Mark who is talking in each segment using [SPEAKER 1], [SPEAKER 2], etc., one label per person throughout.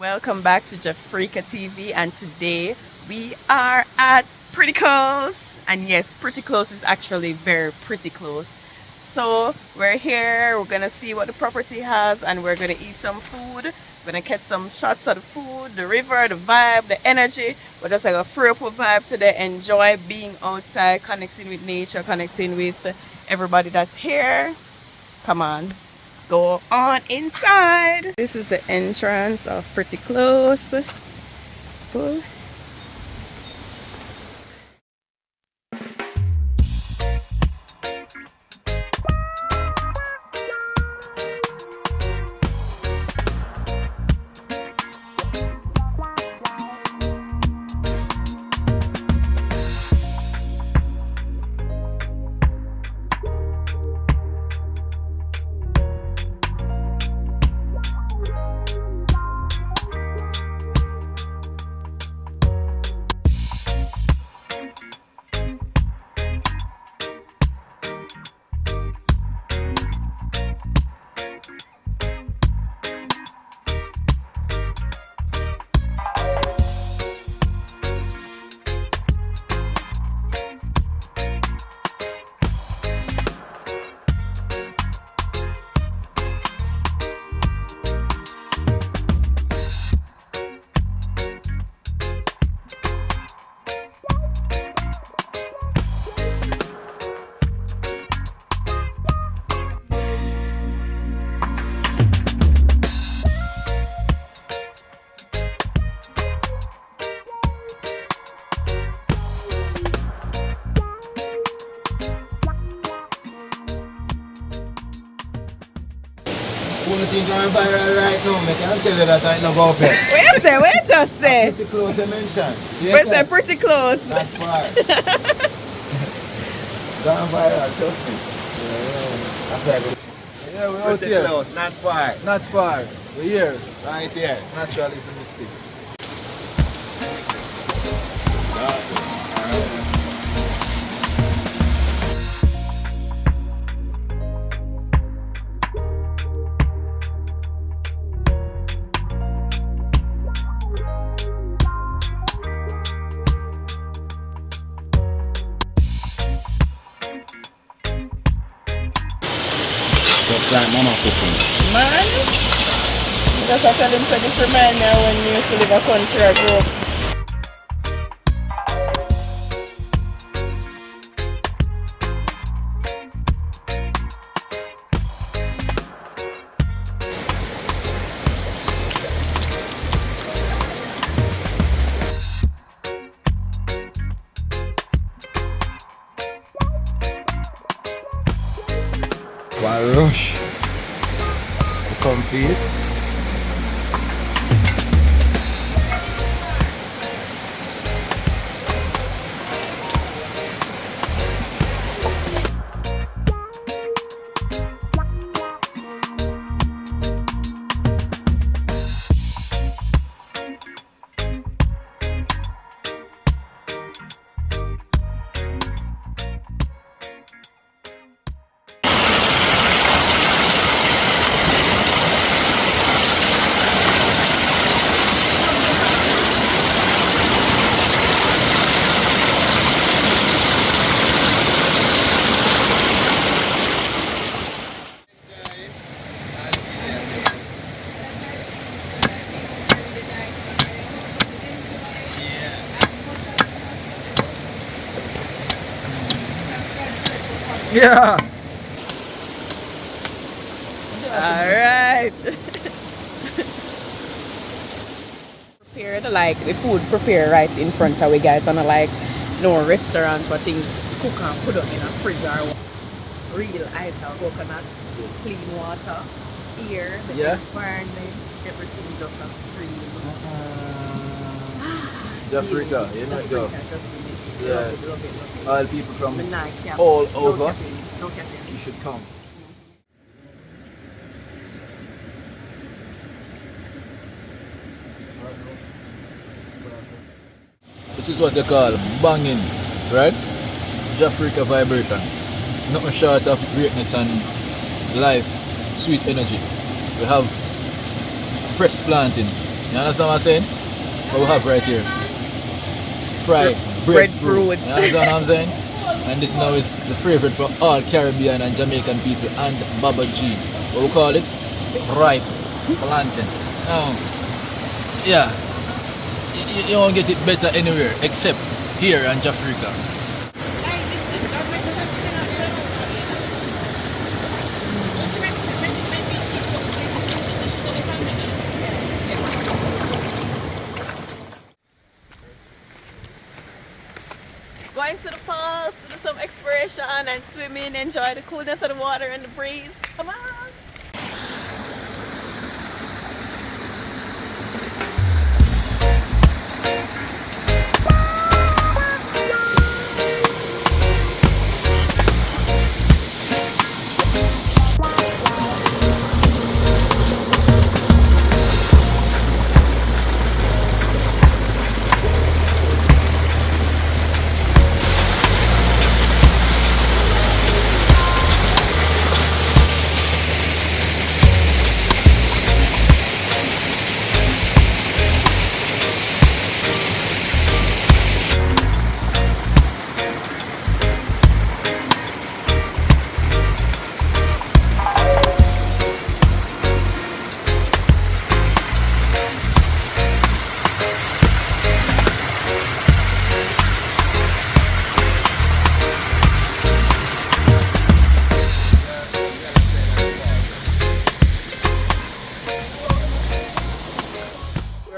[SPEAKER 1] Welcome back to Jafrika TV, and today we are at Pretty Close. And yes, Pretty Close is actually very pretty close. So we're here, we're gonna see what the property has, and we're gonna eat some food. We're gonna catch some shots of the food, the river, the vibe, the energy. We're just like a free up vibe today. Enjoy being outside, connecting with nature, connecting with everybody that's here. Come on, let's go on inside. This is the entrance of Pretty Close. Spool.
[SPEAKER 2] Only thing going viral right now, I can tell you that I know go up here.
[SPEAKER 1] Where say? Where just say?
[SPEAKER 2] Pretty close I mentioned.
[SPEAKER 1] Where say pretty close?
[SPEAKER 2] Not far. Going viral, trust me. That's right.
[SPEAKER 3] Yeah, we're out
[SPEAKER 2] Pretty
[SPEAKER 3] here.
[SPEAKER 2] close, not far.
[SPEAKER 3] Not far. We're here.
[SPEAKER 2] Right here.
[SPEAKER 3] Naturalistic.
[SPEAKER 2] Just like mama cooking.
[SPEAKER 1] Man, just have to tell him to just remind me when you used to live a country I grew up.
[SPEAKER 2] One rush. To come feed.
[SPEAKER 3] Yeah.
[SPEAKER 1] Alright. Prepared, like the food prepared right in front of we guys, and like no restaurant for things cook and put up in a fridge or what. Real item, coconut, clean water, air, the
[SPEAKER 3] Yeah.
[SPEAKER 1] environment, everything just a free.
[SPEAKER 3] Jafrika, you know it go. Yeah.
[SPEAKER 1] Love it, love it, love it.
[SPEAKER 3] All people from
[SPEAKER 1] The night cap.
[SPEAKER 3] all
[SPEAKER 1] No
[SPEAKER 3] over,
[SPEAKER 1] caffeine, no caffeine.
[SPEAKER 3] you should come. This is what they call banging, right? Jafrika vibration. Nothing short of greatness and life, sweet energy. We have press planting, You understand what I'm saying? What we have right here? Fried
[SPEAKER 1] Breadfruit.
[SPEAKER 3] You understand what I'm saying? And this now is the favorite for all Caribbean and Jamaican people and Baba G. What we call it? Ripe plantain. Now, yeah, you won't get it better anywhere except here in Jafrica.
[SPEAKER 1] Going to the falls to do some exploration and swimming, enjoy the coolness of the water and the breeze. Come on!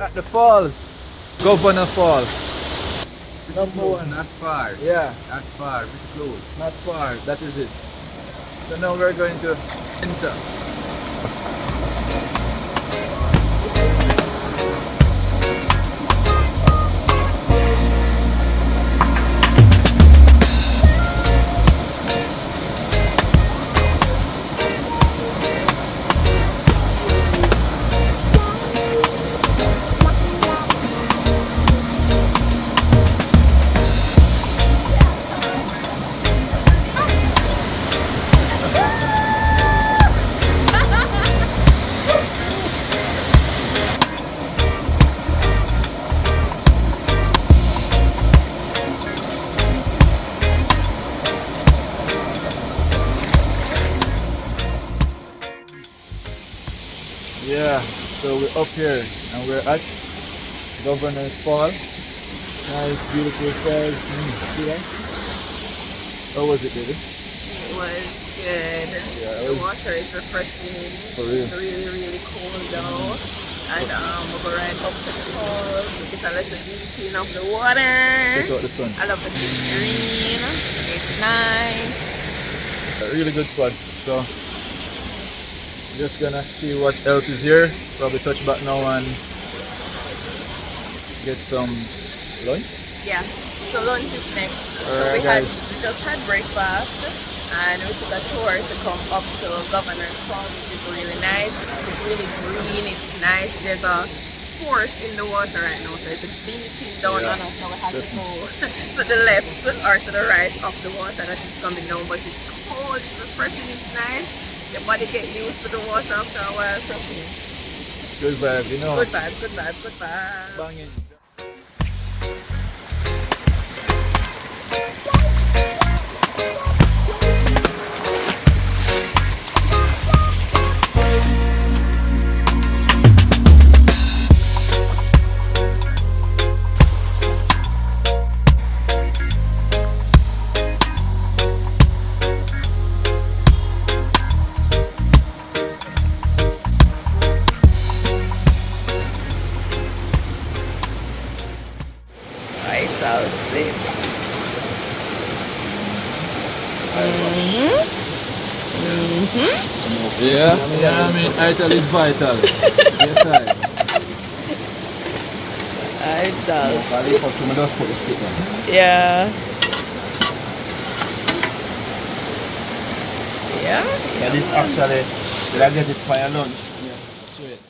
[SPEAKER 3] At the falls, Governor Falls.
[SPEAKER 2] Number one, not far.
[SPEAKER 3] Yeah,
[SPEAKER 2] Not far, pretty close.
[SPEAKER 3] not far. That is it. So now we're going to enter. Yeah, so we're up here and we're at Governor's Fall. Nice, beautiful falls. See that? How was it, baby?
[SPEAKER 1] It was good.
[SPEAKER 3] Yeah,
[SPEAKER 1] The water is refreshing.
[SPEAKER 3] For real.
[SPEAKER 1] It's really, really cool though. And we'll go right up to the falls. Get a little beauty of the water.
[SPEAKER 3] Check out the sun.
[SPEAKER 1] I love the green. It's nice.
[SPEAKER 3] A really good spot. So just gonna see what else is here. Probably touch back now and get some lunch.
[SPEAKER 1] Yeah. So lunch is next. So
[SPEAKER 3] Alright,
[SPEAKER 1] we just had breakfast and we took a tour to come up to Governor's Falls, which is really nice. It's really green, it's nice. There's a force in the water right now, so it's beating down on us. So we have to go to the left or to the right of the water that is coming down, but it's cold, it's refreshing, it's nice. Your body get used to the water after a while, trust me.
[SPEAKER 3] Good vibe, you know.
[SPEAKER 1] Good vibes, good vibes, good vibes.
[SPEAKER 3] Banging.
[SPEAKER 1] Right, I'll see.
[SPEAKER 3] Yeah, I mean, vital is vital. Yes, I.
[SPEAKER 1] It does.
[SPEAKER 2] I just put the stick on.
[SPEAKER 1] Yeah. Yeah.
[SPEAKER 2] So this actually, did I get it for your lunch?
[SPEAKER 3] Sweet.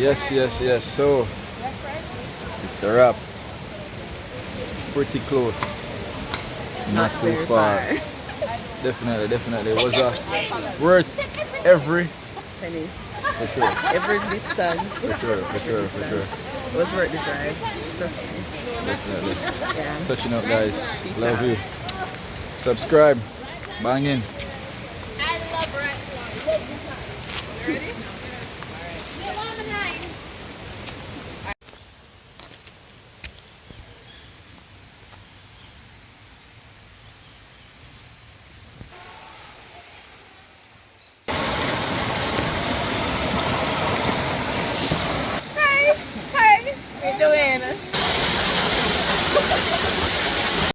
[SPEAKER 3] Yes. So it's a wrap. Pretty close. Not too
[SPEAKER 1] very
[SPEAKER 3] far. Definitely. It was worth every
[SPEAKER 1] Penny.
[SPEAKER 3] for sure.
[SPEAKER 1] Every distance.
[SPEAKER 3] For sure.
[SPEAKER 1] It was worth the drive. Trust me.
[SPEAKER 3] Definitely.
[SPEAKER 1] Yeah.
[SPEAKER 3] Touching out, guys.
[SPEAKER 1] Peace
[SPEAKER 3] Love
[SPEAKER 1] out.
[SPEAKER 3] you. Subscribe. Bang in.
[SPEAKER 4] I love red. Ready?